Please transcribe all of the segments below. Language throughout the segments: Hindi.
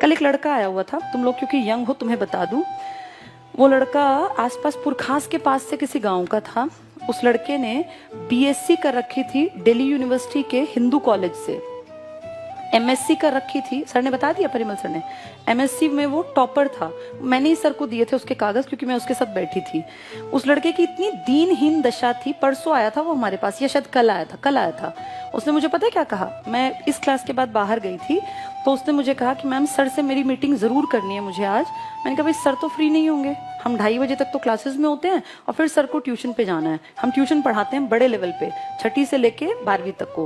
कल एक लड़का आया हुआ था, तुम लोग क्योंकि यंग हो तुम्हें बता दूं, वो लड़का आसपास पुरखास के पास से किसी गांव का था। उस लड़के ने बीएससी कर रखी थी दिल्ली यूनिवर्सिटी के हिंदू कॉलेज से, एमएससी कर रखी थी, सर ने बता दिया, परिमल सर ने। एमएससी में वो टॉपर था। मैंने ही सर को दिए थे उसके कागज, क्योंकि मैं उसके साथ बैठी थी। उस लड़के की इतनी दीनहीन दशा थी। परसों आया था वो हमारे पास, या शायद कल आया था। उसने मुझे पता है क्या कहा, मैं इस क्लास के बाद बाहर गई थी तो उसने मुझे कहा कि मैम सर से मेरी मीटिंग जरूर करनी है मुझे आज। मैंने कहा भाई सर तो फ्री नहीं होंगे, हम 2:30 बजे तक तो क्लासेस में होते हैं और फिर सर को ट्यूशन पे जाना है। हम ट्यूशन पढ़ाते हैं बड़े लेवल पे, 6ठी से लेके 12वीं तक को।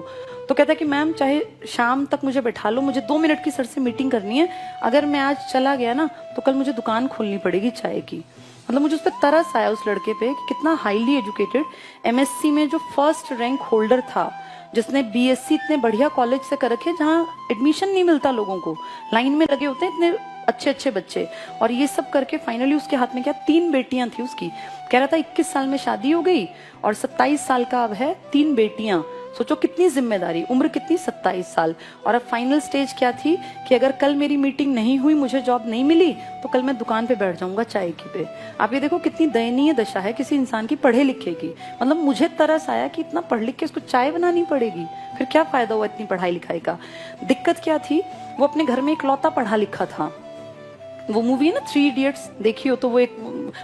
तो कहता है कि मैम चाहे शाम तक मुझे बैठा लो, मुझे 2 मिनट की सर से मीटिंग करनी है। अगर मैं आज चला गया ना तो कल मुझे दुकान खोलनी पड़ेगी चाय की। मतलब मुझे उस पर तरस आया उस लड़के पे कि कितना हाईली एजुकेटेड, एमएससी में जो फर्स्ट रैंक होल्डर था, जिसने बीएससी इतने बढ़िया कॉलेज से कर रखे जहाँ एडमिशन नहीं मिलता लोगों को, लाइन में लगे होते हैं इतने अच्छे अच्छे बच्चे, और ये सब करके फाइनली उसके हाथ में क्या 3 बेटियां थी उसकी। कह रहा था 21 साल में शादी हो गई और 27 साल का अब है, 3 बेटियां। सोचो कितनी जिम्मेदारी, उम्र कितनी, 27 साल। और अब फाइनल स्टेज क्या थी कि अगर कल मेरी मीटिंग नहीं हुई, मुझे जॉब नहीं मिली, तो कल मैं दुकान पे बैठ जाऊंगा चाय की पे। आप ये देखो कितनी दयनीय दशा है किसी इंसान की पढ़े लिखे की। मतलब मुझे तरस आया कि इतना पढ़ लिख के उसको चाय बनानी पड़ेगी, फिर क्या फायदा हुआ इतनी पढ़ाई लिखाई का। दिक्कत क्या थी, वो अपने घर में इकलौता पढ़ा लिखा था। वो मूवी है ना 3 इडियट्स, देखी हो तो, वो एक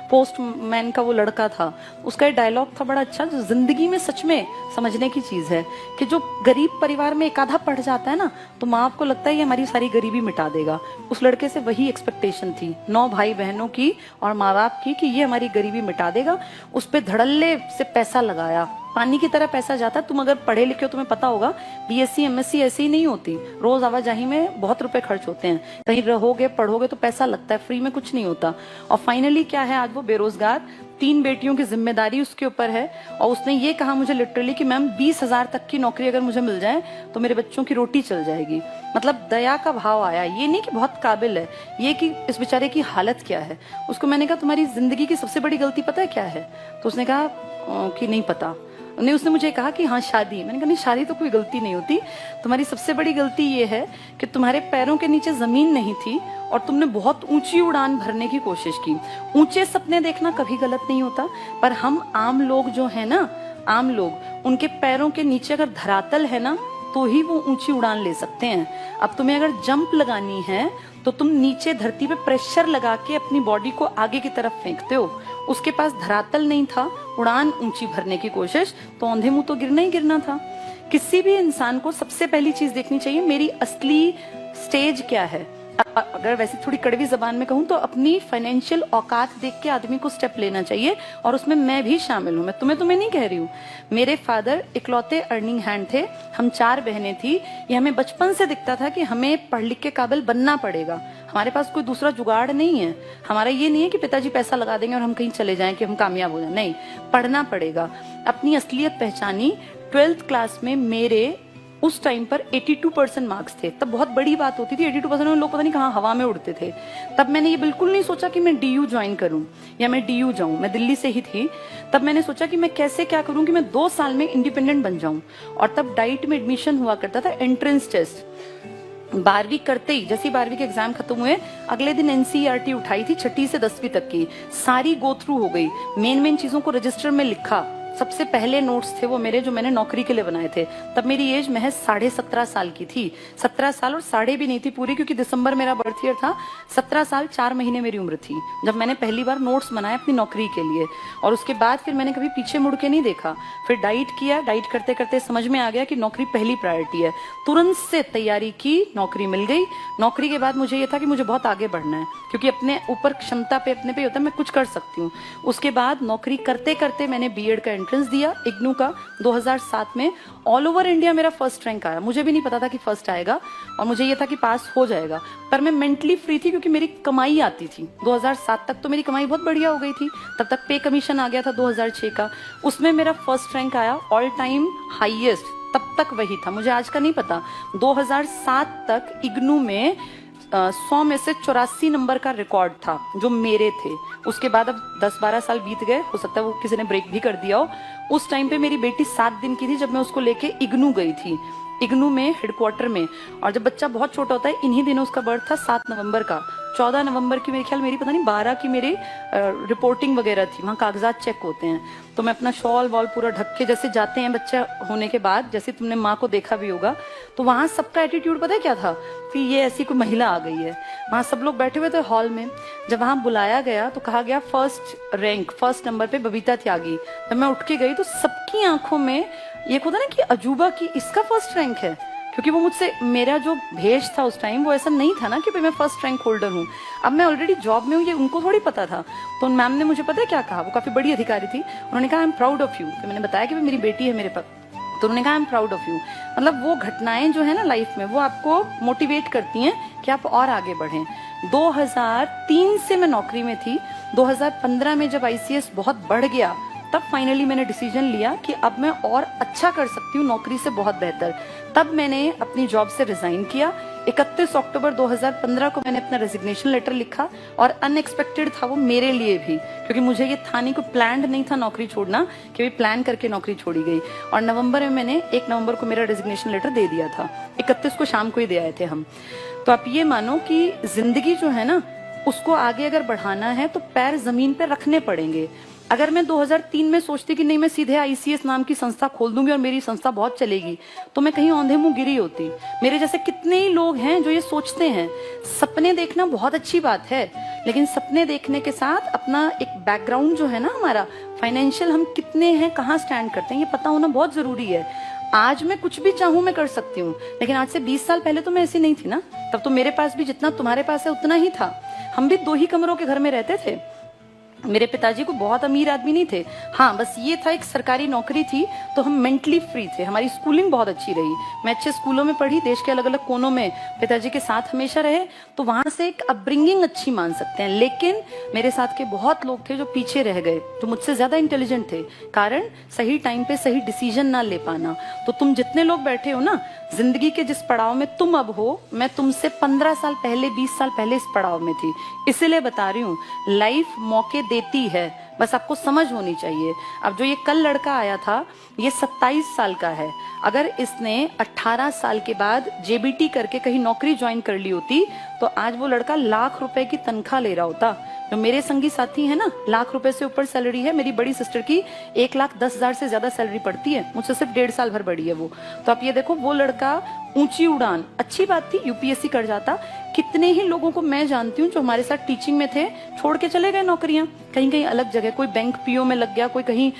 पोस्टमैन का वो लड़का था, उसका एक डायलॉग था बड़ा अच्छा, जो जिंदगी में सच में समझने की चीज है कि जो गरीब परिवार में एक आधा पढ़ जाता है ना, तो माँ बाप को लगता है ये हमारी सारी गरीबी मिटा देगा। उस लड़के से वही एक्सपेक्टेशन थी 9 भाई बहनों की और माँ बाप की कि ये हमारी गरीबी मिटा देगा। उस पर धड़ल्ले से पैसा लगाया, पानी की तरह पैसा जाता। तुम अगर पढ़े लिखे हो तुम्हें पता होगा, बीएससी एमएससी ऐसी ही नहीं होती, रोज आवाजाही में बहुत रुपए खर्च होते हैं, कहीं रहोगे पढ़ोगे तो पैसा लगता है, फ्री में कुछ नहीं होता। और फाइनली क्या है, आज वो बेरोजगार, 3 बेटियों की जिम्मेदारी उसके ऊपर है। और उसने ये कहा मुझे लिटरली कि मैम 20,000 तक की नौकरी अगर मुझे मिल जाए तो मेरे बच्चों की रोटी चल जाएगी। मतलब दया का भाव आया, ये नहीं कि बहुत काबिल है, ये कि इस बेचारे की हालत क्या है। उसको मैंने कहा तुम्हारी जिंदगी की सबसे बड़ी गलती पता है क्या है, तो उसने कहा कि नहीं पता। नहीं, उसने मुझे कहा कि हाँ शादी। मैंने कहा नहीं, शादी तो कोई गलती नहीं होती, तुम्हारी सबसे बड़ी गलती ये है कि तुम्हारे पैरों के नीचे जमीन नहीं थी और तुमने बहुत ऊंची उड़ान भरने की कोशिश की। ऊंचे सपने देखना कभी गलत नहीं होता, पर हम आम लोग जो है ना, आम लोग, उनके पैरों के नीचे अगर धरातल है ना तो ही वो ऊंची उड़ान ले सकते हैं। अब तुम्हें अगर जंप लगानी है तो तुम नीचे धरती पे प्रेशर लगा के अपनी बॉडी को आगे की तरफ फेंकते हो। उसके पास धरातल नहीं था, उड़ान ऊंची भरने की कोशिश, तो औंधे मुंह तो गिरना ही गिरना था। किसी भी इंसान को सबसे पहली चीज देखनी चाहिए मेरी असली स्टेज क्या है। अगर वैसे थोड़ी कड़वी जबान में कहूं तो अपनी फाइनेंशियल औकात देख के आदमी को स्टेप लेना चाहिए, और उसमें मैं भी शामिल हूं। मैं तुम्हें नहीं कह रही हूँ, मेरे फादर इकलौते अर्निंग हैंड थे, हम 4 बहनें थी। ये हमें बचपन से दिखता था कि हमें पढ़ लिख के काबिल बनना पड़ेगा, हमारे पास कोई दूसरा जुगाड़ नहीं है। हमारा ये नहीं है कि पिताजी पैसा लगा देंगे और हम कहीं चले जाएं कि हम कामयाब हो जाए, नहीं, पढ़ना पड़ेगा। अपनी असलियत पहचानी 12th क्लास में। मेरे उस टाइम पर 82% मार्क्स थे, तब बहुत बड़ी बात होती थी। 82% में लोग पता नहीं कहाँ हवा में उड़ते थे। तब मैंने ये बिल्कुल नहीं सोचा कि मैं डीयू ज्वाइन करूं या मैं डीयू जाऊं, मैं दिल्ली से ही थी। तब मैंने सोचा कि मैं कैसे क्या करूं कि मैं 2 साल में इंडिपेंडेंट बन जाऊं। और तब डाइट में एडमिशन हुआ करता था, एंट्रेंस टेस्ट। 12वीं करते ही, जैसे 12वीं के एग्जाम खत्म हुए, अगले दिन एनसीईआरटी उठाई थी 6ठी से 10वीं तक की, सारी गो थ्रू हो गई, मेन चीजों को रजिस्टर में लिखा। सबसे पहले नोट्स थे वो मेरे, जो मैंने नौकरी के लिए बनाए थे। तब मेरी एज महज 17.5 साल की थी। 17 साल और साढ़े भी नहीं थी पूरी, क्योंकि दिसंबर मेरा बर्थ ईयर था। 17 साल 4 महीने मेरी उम्र थी जब मैंने पहली बार नोट्स बनाए अपनी नौकरी के लिए। और उसके बाद फिर मैंने कभी पीछे मुड़ के नहीं देखा। फिर डाइट किया, डाइट करते करते समझ में आ गया कि नौकरी पहली प्रायोरिटी है। तुरंत से तैयारी की, नौकरी मिल गई। नौकरी के बाद मुझे ये था कि मुझे बहुत आगे बढ़ना है, क्योंकि अपने ऊपर क्षमता पे अपने पे होता है, मैं कुछ कर सकती हूँ। उसके बाद नौकरी करते करते मैंने बीएड का एंट्रेंस दिया इग्नू का 2007 में। ऑल ओवर इंडिया मेरा फर्स्ट रैंक आया। मुझे भी नहीं पता था कि फर्स्ट आएगा, और मुझे ये था कि पास हो जाएगा, पर मैं मेंटली फ्री थी क्योंकि मेरी कमाई आती थी। 2007 तक तो मेरी कमाई बहुत बढ़िया हो गई थी। तब तक पे कमीशन आ गया था 2006 का, उसमें मेरा फर्स्ट रैंक आया, ऑल टाइम हाईएस्ट। तब तक वही था, मुझे आज का नहीं पता। 2007 तक इग्नू में 100 में से 84 नंबर का रिकॉर्ड था जो मेरे थे। उसके बाद अब 10-12 साल बीत गए, हो सकता है वो किसी ने ब्रेक भी कर दिया हो। उस टाइम पे मेरी बेटी 7 दिन की थी जब मैं उसको लेके इग्नू गई थी। इग्नू में हेडक्वार्टर में। और जब बच्चा बहुत छोटा होता है, इन्हीं दिनों उसका बर्थ था 7 नवंबर का, 14 नवंबर की मेरे ख्याल मेरी पता नहीं 12 की मेरी रिपोर्टिंग वगैरह थी, वहाँ कागजात चेक होते हैं। तो मैं अपना शॉल वॉल पूरा ढक के जैसे जाते हैं बच्चा होने के बाद, जैसे तुमने माँ को देखा भी होगा, तो वहाँ सबका एटीट्यूड पता है क्या था कि ये ऐसी कोई महिला आ गई है। वहाँ सब लोग बैठे हुए थे हॉल में। जब वहाँ बुलाया गया तो कहा गया फर्स्ट नंबर पे बबीता त्यागी। जब मैं उठ के गई तो सबकी आंखों में ये होता ना कि अजूबा की इसका फर्स्ट रैंक है, क्योंकि वो मुझसे, मेरा जो भेष था उस टाइम वो ऐसा नहीं था ना कि मैं फर्स्ट रैंक होल्डर हूँ। अब मैं ऑलरेडी जॉब में हूँ, ये उनको थोड़ी पता था। तो उन मैम ने मुझे पता है क्या कहा, वो काफी बड़ी अधिकारी थी, उन्होंने कहा I am proud of you. तो मैंने बताया कि मेरी बेटी है मेरे पास, तो उन्होंने कहा I am proud of you. मतलब वो घटनाएं जो है ना लाइफ में, वो आपको मोटिवेट करती हैं कि आप और आगे बढ़ें। 2003 से मैं नौकरी में थी। 2015 में जब आईसीएस बहुत बढ़ गया, तब फाइनली मैंने डिसीजन लिया कि अब मैं और अच्छा कर सकती हूँ नौकरी से बहुत बेहतर। तब मैंने अपनी जॉब से रिजाइन किया। 31 अक्टूबर 2015 को मैंने अपना रेजिग्नेशन लेटर लिखा, और अनएक्सपेक्टेड था वो मेरे लिए भी, क्योंकि मुझे ये था नहीं, कोई प्लान्ड नहीं था नौकरी छोड़ना, कि भी प्लान करके नौकरी छोड़ी गई। और नवंबर में मैंने 1 नवंबर को मेरा रेजिग्नेशन लेटर दे दिया था, 31 को शाम को ही दे आए थे हम। तो आप ये मानो कि जिंदगी जो है ना, उसको आगे अगर बढ़ाना है तो पैर जमीन पे रखने पड़ेंगे। अगर मैं 2003 में सोचती कि नहीं मैं सीधे आईसीएस नाम की संस्था खोल दूंगी और मेरी संस्था बहुत चलेगी, तो मैं कहीं औंधे मुंह गिरी होती। मेरे जैसे कितने ही लोग हैं जो ये सोचते हैं। सपने देखना बहुत अच्छी बात है, लेकिन सपने देखने के साथ अपना एक बैकग्राउंड जो है ना हमारा फाइनेंशियल, हम कितने हैं, कहाँ स्टैंड करते हैं, ये पता होना बहुत जरूरी है। आज मैं कुछ भी चाहूं मैं कर सकती हूँ, लेकिन आज से 20 साल पहले तो मैं ऐसी नहीं थी ना। तब तो मेरे पास भी जितना तुम्हारे पास है उतना ही था। हम भी 2 ही कमरों के घर में रहते थे। मेरे पिताजी को बहुत अमीर आदमी नहीं थे, हाँ बस ये था एक सरकारी नौकरी थी, तो हम मेंटली फ्री थे। हमारी स्कूलिंग बहुत अच्छी रही, मैं अच्छे स्कूलों में पढ़ी, देश के अलग अलग कोनों में पिताजी के साथ हमेशा रहे, तो वहां से एक अपब्रिंगिंग अच्छी मान सकते हैं। लेकिन मेरे साथ के बहुत लोग थे जो पीछे रह गए, जो मुझसे ज्यादा इंटेलिजेंट थे, कारण सही टाइम पे सही डिसीजन ना ले पाना। तो तुम जितने लोग बैठे हो ना, जिंदगी के जिस पड़ाव में तुम अब हो, मैं तुमसे 15 साल पहले, 20 साल पहले इस पड़ाव में थी। इसीलिए बता रही हूँ, लाइफ मौके देती है, बस आपको समझ होनी चाहिए। अब जो ये कल लड़का आया था, ये 27 साल का है। अगर इसने 18 साल के बाद जेबीटी करके कहीं नौकरी ज्वाइन कर ली होती, तो आज वो लड़का लाख रुपए की तनख्वाह ले रहा होता। जो मेरे संगी साथी है ना, लाख रुपए से ऊपर सैलरी है। मेरी बड़ी सिस्टर की 1,10,000 से ज्यादा सैलरी पड़ती है, मुझसे सिर्फ 1.5 साल भर बड़ी है वो। तो आप ये देखो, वो लड़का ऊंची उड़ान, अच्छी बात थी, यूपीएससी कर जाता। कितने ही लोगों को मैं जानती हूँ जो हमारे साथ टीचिंग में थे, छोड़ के चले गए नौकरियां कहीं कहीं अलग जगह, कोई बैंक पीओ में लग गया, कोई कहीं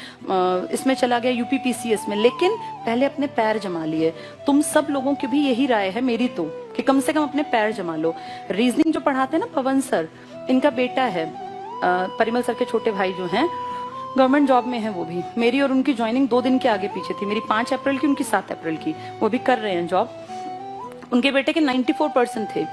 इसमें चला गया यूपीपीसीएस में, लेकिन पहले अपने पैर जमा लिए। तुम सब लोगों की भी यही राय है मेरी तो, कि कम से कम अपने पैर जमा लो। रीजनिंग जो पढ़ाते हैं ना पवन सर, इनका बेटा है, परिमल सर के छोटे भाई जो हैं, गवर्नमेंट जॉब में है वो भी। मेरी और उनकी ज्वाइनिंग 2 दिन के आगे पीछे थी, मेरी 5 अप्रैल की, उनकी 7 अप्रैल की। वो भी कर रहे हैं जॉब। उनके बेटे के 94% थे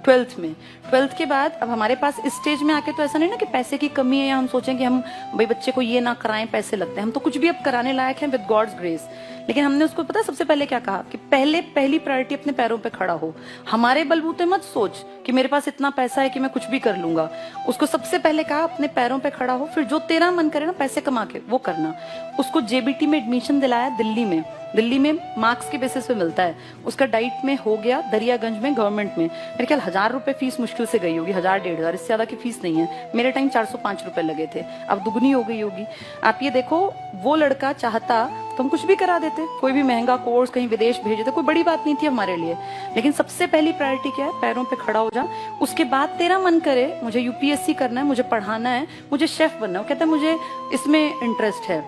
12th में। 12th के बाद अब हमारे पास इस स्टेज में आके तो ऐसा नहीं ना कि पैसे की कमी है या हम सोचें कि हम भाई बच्चे को ये ना कराएं, पैसे लगते हैं। हम तो कुछ भी अब कराने लायक हैं विद गॉड्स ग्रेस। लेकिन हमने उसको पता सबसे पहले क्या कहा कि पहली प्रायोरिटी अपने पैरों पे खड़ा हो। हमारे बलबूते मत सोच कि मेरे पास इतना पैसा है कि मैं कुछ भी कर लूंगा। उसको सबसे पहले कहा अपने पैरों पे खड़ा हो, फिर जो तेरा मन करे ना पैसे कमा के वो करना। उसको जेबीटी में एडमिशन दिलाया दिल्ली में मार्क्स के बेसिस पे मिलता है। उसका डाइट में हो गया दरियागंज में गवर्नमेंट में। मेरे ख्याल 1,000 रुपए फीस मुश्किल से गई होगी, 1,000-1,500, इससे ज्यादा की फीस नहीं है। मेरे टाइम 405 रुपए लगे थे, अब दुगनी हो गई होगी। आप ये देखो, वो लड़का चाहता तो हम कुछ भी करा देते, कोई भी महंगा कोर्स कहीं विदेश भेज देते, कोई बड़ी बात नहीं थी हमारे लिए। लेकिन सबसे पहली प्रायोरिटी क्या है, पैरों पे खड़ा हो जा। उसके बाद तेरा मन करे मुझे यूपीएससी करना है, मुझे पढ़ाना है, मुझे शेफ बनना है, वो कहता है मुझे इसमें इंटरेस्ट है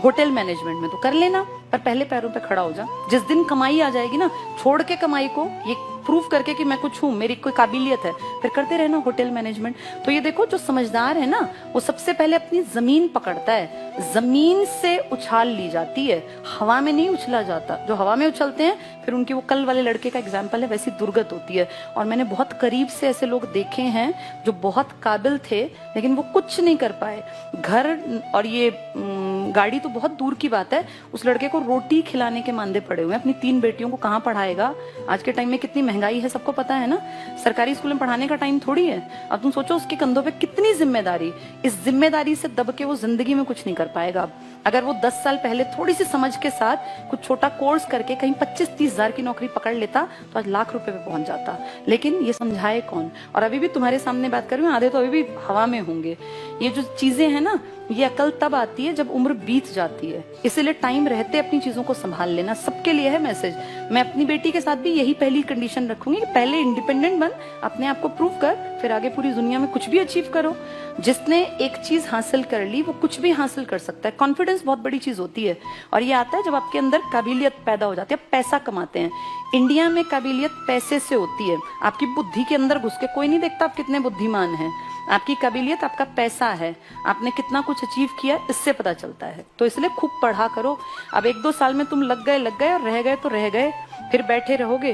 होटल मैनेजमेंट में, तो कर लेना, पर पहले पैरों पे खड़ा हो जा। जिस दिन कमाई आ जाएगी ना, छोड़ के कमाई को, ये प्रूव करके कि मैं कुछ हूँ, मेरी कोई काबिलियत है, फिर करते रहना होटल मैनेजमेंट। तो ये देखो, जो समझदार है ना, वो सबसे पहले अपनी जमीन पकड़ता है। जमीन से उछाल ली जाती है, हवा में नहीं उछला जाता। जो हवा में उछलते हैं, फिर उनकी, वो कल वाले लड़के का एग्जाम्पल है, वैसी दुर्गत होती है। और मैंने बहुत करीब से ऐसे लोग देखे हैं जो बहुत काबिल थे, लेकिन वो कुछ नहीं कर पाए। घर और ये गाड़ी तो बहुत दूर की बात है, उस लड़के को रोटी खिलाने के मांदे पड़े हुए हैं। अपनी 3 बेटियों को कहाँ पढ़ाएगा? आज के टाइम में कितनी महंगाई है, सबको पता है ना। सरकारी स्कूल में पढ़ाने का टाइम थोड़ी है। अब तुम सोचो उसके कंधों पे कितनी जिम्मेदारी। इस जिम्मेदारी से दब के वो जिंदगी में कुछ नहीं कर पाएगा। अगर वो 10 साल पहले थोड़ी सी समझ के साथ कुछ छोटा कोर्स करके कहीं 25-30 हजार की नौकरी पकड़ लेता तो आज लाख रुपए पे पहुंच जाता। लेकिन ये समझाए कौन? और अभी भी तुम्हारे सामने बात कर रही हूँ, आधे तो अभी भी हवा में होंगे। ये जो चीजें हैं ना, ये अकल तब आती है जब उम्र बीत जाती है। इसीलिए टाइम रहते अपनी चीजों को संभाल लेना। सबके लिए है मैसेज। मैं अपनी बेटी के साथ भी यही पहली कंडीशन रखूंगी कि पहले इंडिपेंडेंट बन, अपने आप को प्रूव कर, फिर आगे पूरी दुनिया में कुछ भी अचीव करो। जिसने एक चीज हासिल कर ली वो कुछ भी हासिल कर सकता है। कॉन्फिडेंस बहुत बड़ी चीज होती है और ये आता है जब आपके अंदर काबिलियत पैदा हो जाती है, पैसा कमाते हैं। इंडिया में काबिलियत पैसे से होती है। आपकी बुद्धि के अंदर घुस के कोई नहीं देखता आप कितने बुद्धिमान हैं। आपकी काबिलियत आपका पैसा है, आपने कितना कुछ अचीव किया इससे पता चलता है। तो इसलिए खूब पढ़ा करो। अब 1-2 साल में तुम लग गए और रह गए तो रह गए, फिर बैठे रहोगे